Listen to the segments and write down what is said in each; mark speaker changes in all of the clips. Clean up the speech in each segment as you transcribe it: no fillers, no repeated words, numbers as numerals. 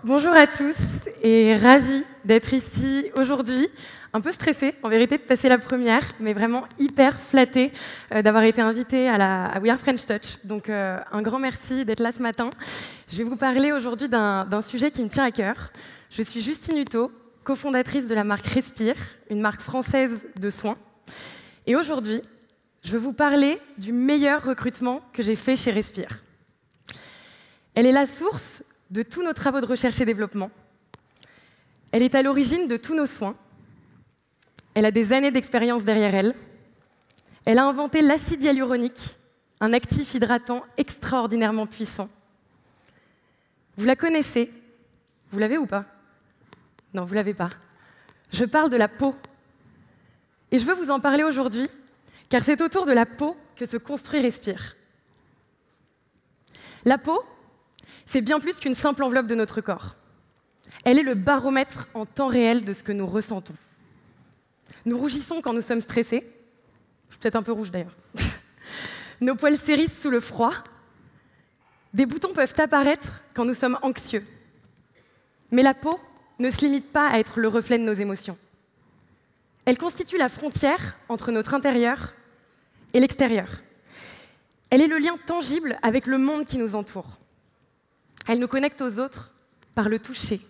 Speaker 1: Bonjour à tous et ravie d'être ici aujourd'hui. Un peu stressée, en vérité, de passer la première, mais vraiment hyper flattée d'avoir été invitée à We Are French Touch. Donc un grand merci d'être là ce matin. Je vais vous parler aujourd'hui d'un sujet qui me tient à cœur. Je suis Justine Hutto, cofondatrice de la marque Respire, une marque française de soins. Et aujourd'hui, je veux vous parler du meilleur recrutement que j'ai fait chez Respire. Elle est la source de tous nos travaux de recherche et développement. Elle est à l'origine de tous nos soins. Elle a des années d'expérience derrière elle. Elle a inventé l'acide hyaluronique, un actif hydratant extraordinairement puissant. Vous la connaissez? Vous l'avez ou pas? Non, vous l'avez pas. Je parle de la peau. Et je veux vous en parler aujourd'hui, car c'est autour de la peau que se construit Respire. La peau, c'est bien plus qu'une simple enveloppe de notre corps. Elle est le baromètre en temps réel de ce que nous ressentons. Nous rougissons quand nous sommes stressés. Je suis peut-être un peu rouge d'ailleurs. Nos poils s'hérissent sous le froid. Des boutons peuvent apparaître quand nous sommes anxieux. Mais la peau ne se limite pas à être le reflet de nos émotions. Elle constitue la frontière entre notre intérieur et l'extérieur. Elle est le lien tangible avec le monde qui nous entoure. Elle nous connecte aux autres par le toucher,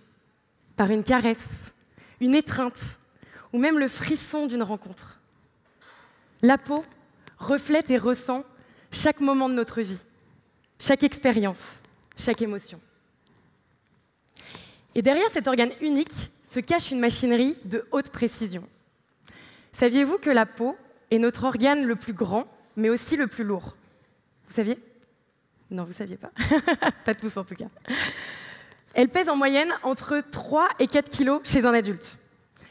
Speaker 1: par une caresse, une étreinte, ou même le frisson d'une rencontre. La peau reflète et ressent chaque moment de notre vie, chaque expérience, chaque émotion. Et derrière cet organe unique se cache une machinerie de haute précision. Saviez-vous que la peau est notre organe le plus grand, mais aussi le plus lourd? Vous saviez? Non, vous ne saviez pas. Pas tous en tout cas. Elle pèse en moyenne entre 3 et 4 kilos chez un adulte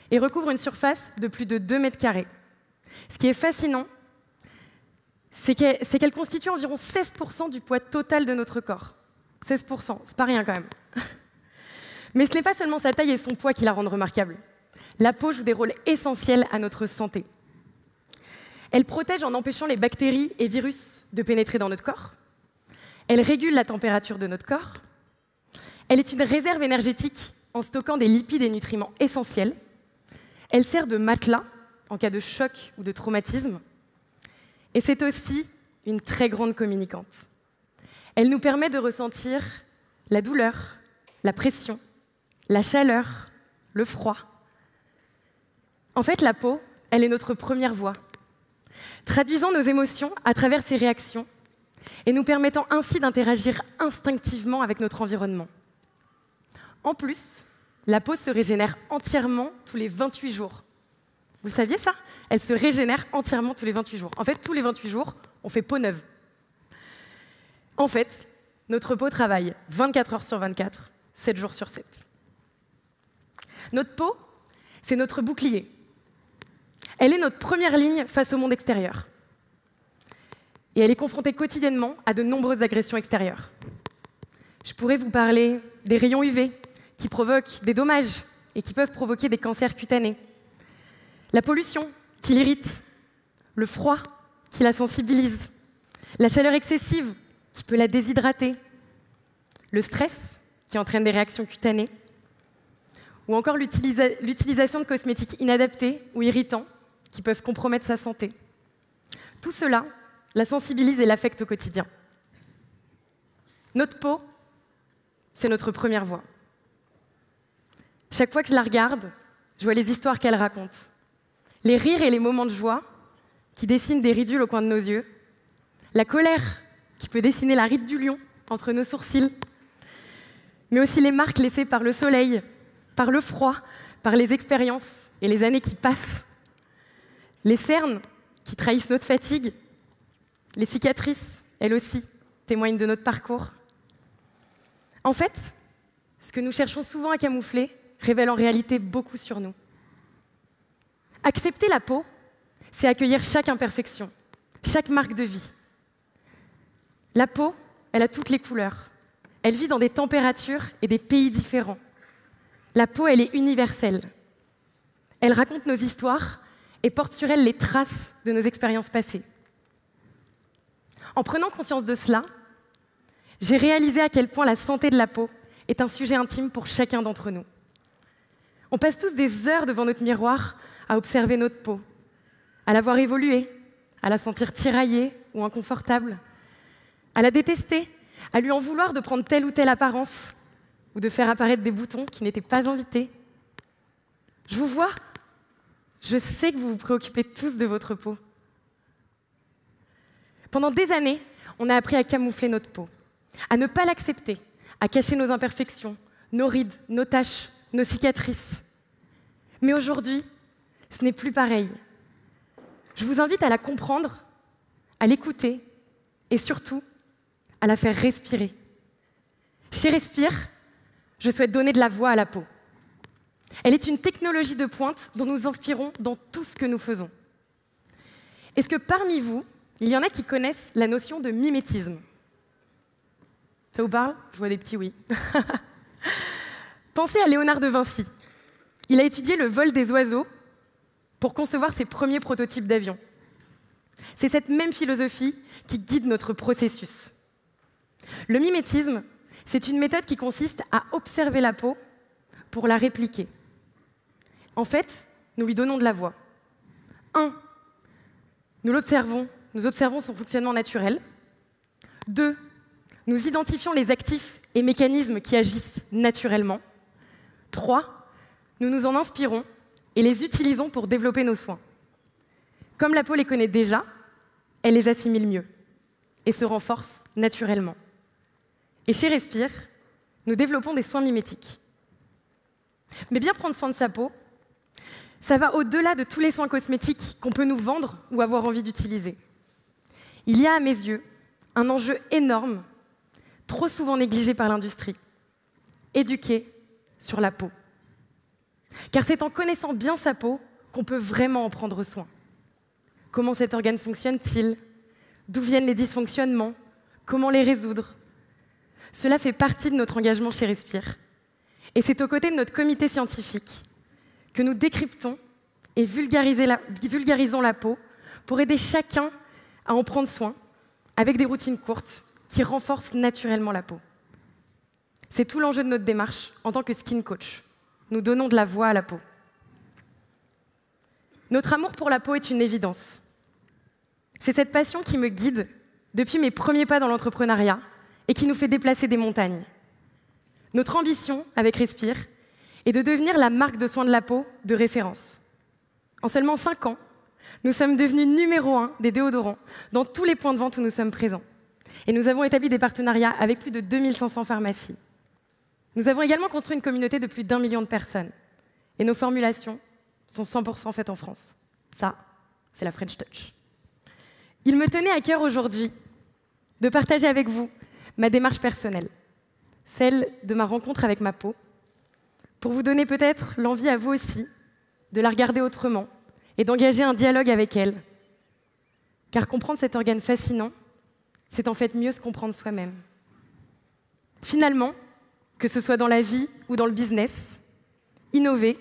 Speaker 1: et recouvre une surface de plus de 2 mètres carrés. Ce qui est fascinant, c'est qu'elle constitue environ 16% du poids total de notre corps. 16%, c'est pas rien quand même. Mais ce n'est pas seulement sa taille et son poids qui la rendent remarquable. La peau joue des rôles essentiels à notre santé. Elle protège en empêchant les bactéries et virus de pénétrer dans notre corps. Elle régule la température de notre corps. Elle est une réserve énergétique en stockant des lipides et nutriments essentiels. Elle sert de matelas en cas de choc ou de traumatisme. Et c'est aussi une très grande communicante. Elle nous permet de ressentir la douleur, la pression, la chaleur, le froid. En fait, la peau, elle est notre première voix, traduisant nos émotions à travers ses réactions et nous permettant ainsi d'interagir instinctivement avec notre environnement. En plus, la peau se régénère entièrement tous les 28 jours. Vous saviez ça? Elle se régénère entièrement tous les 28 jours. En fait, tous les 28 jours, on fait peau neuve. En fait, notre peau travaille 24 heures sur 24, 7 jours sur 7. Notre peau, c'est notre bouclier. Elle est notre première ligne face au monde extérieur. Et elle est confrontée quotidiennement à de nombreuses agressions extérieures. Je pourrais vous parler des rayons UV qui provoquent des dommages et qui peuvent provoquer des cancers cutanés. La pollution qui l'irrite, le froid qui la sensibilise, la chaleur excessive qui peut la déshydrater, le stress qui entraîne des réactions cutanées, ou encore l'utilisation de cosmétiques inadaptés ou irritants qui peuvent compromettre sa santé. Tout cela la sensibilise et l'affecte au quotidien. Notre peau, c'est notre première voix. Chaque fois que je la regarde, je vois les histoires qu'elle raconte. Les rires et les moments de joie qui dessinent des ridules au coin de nos yeux. La colère qui peut dessiner la ride du lion entre nos sourcils. Mais aussi les marques laissées par le soleil, par le froid, par les expériences et les années qui passent. Les cernes qui trahissent notre fatigue. Les cicatrices, elles aussi, témoignent de notre parcours. En fait, ce que nous cherchons souvent à camoufler révèle en réalité beaucoup sur nous. Accepter la peau, c'est accueillir chaque imperfection, chaque marque de vie. La peau, elle a toutes les couleurs. Elle vit dans des températures et des pays différents. La peau, elle est universelle. Elle raconte nos histoires et porte sur elle les traces de nos expériences passées. En prenant conscience de cela, j'ai réalisé à quel point la santé de la peau est un sujet intime pour chacun d'entre nous. On passe tous des heures devant notre miroir à observer notre peau, à la voir évoluer, à la sentir tiraillée ou inconfortable, à la détester, à lui en vouloir de prendre telle ou telle apparence ou de faire apparaître des boutons qui n'étaient pas invités. Je vous vois, je sais que vous vous préoccupez tous de votre peau. Pendant des années, on a appris à camoufler notre peau, à ne pas l'accepter, à cacher nos imperfections, nos rides, nos taches, nos cicatrices. Mais aujourd'hui, ce n'est plus pareil. Je vous invite à la comprendre, à l'écouter et surtout à la faire respirer. Chez Respire, je souhaite donner de la voix à la peau. Elle est une technologie de pointe dont nous inspirons dans tout ce que nous faisons. Est-ce que parmi vous, il y en a qui connaissent la notion de mimétisme? Ça vous parle? Je vois des petits oui. Pensez à Léonard de Vinci. Il a étudié le vol des oiseaux pour concevoir ses premiers prototypes d'avions. C'est cette même philosophie qui guide notre processus. Le mimétisme, c'est une méthode qui consiste à observer la peau pour la répliquer. En fait, nous lui donnons de la voix. 1. Nous observons son fonctionnement naturel. 2. Nous identifions les actifs et mécanismes qui agissent naturellement. 3. Nous nous en inspirons et les utilisons pour développer nos soins. Comme la peau les connaît déjà, elle les assimile mieux et se renforce naturellement. Et chez Respire, nous développons des soins mimétiques. Mais bien prendre soin de sa peau, ça va au-delà de tous les soins cosmétiques qu'on peut nous vendre ou avoir envie d'utiliser. Il y a, à mes yeux, un enjeu énorme, trop souvent négligé par l'industrie. Éduquer sur la peau. Car c'est en connaissant bien sa peau qu'on peut vraiment en prendre soin. Comment cet organe fonctionne-t-il? D'où viennent les dysfonctionnements? Comment les résoudre? Cela fait partie de notre engagement chez Respire. Et c'est aux côtés de notre comité scientifique que nous décryptons et vulgarisons la peau pour aider chacun à en prendre soin avec des routines courtes qui renforcent naturellement la peau. C'est tout l'enjeu de notre démarche en tant que skin coach. Nous donnons de la voix à la peau. Notre amour pour la peau est une évidence. C'est cette passion qui me guide depuis mes premiers pas dans l'entrepreneuriat et qui nous fait déplacer des montagnes. Notre ambition avec Respire est de devenir la marque de soins de la peau de référence. En seulement 5 ans, nous sommes devenus numéro 1 des déodorants dans tous les points de vente où nous sommes présents. Et nous avons établi des partenariats avec plus de 2500 pharmacies. Nous avons également construit une communauté de plus d'1 million de personnes. Et nos formulations sont 100% faites en France. Ça, c'est la French Touch. Il me tenait à cœur aujourd'hui de partager avec vous ma démarche personnelle, celle de ma rencontre avec ma peau, pour vous donner peut-être l'envie à vous aussi de la regarder autrement et d'engager un dialogue avec elle. Car comprendre cet organe fascinant, c'est en fait mieux se comprendre soi-même. Finalement, que ce soit dans la vie ou dans le business, innover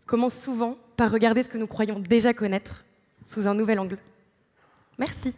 Speaker 1: commence souvent par regarder ce que nous croyons déjà connaître sous un nouvel angle. Merci.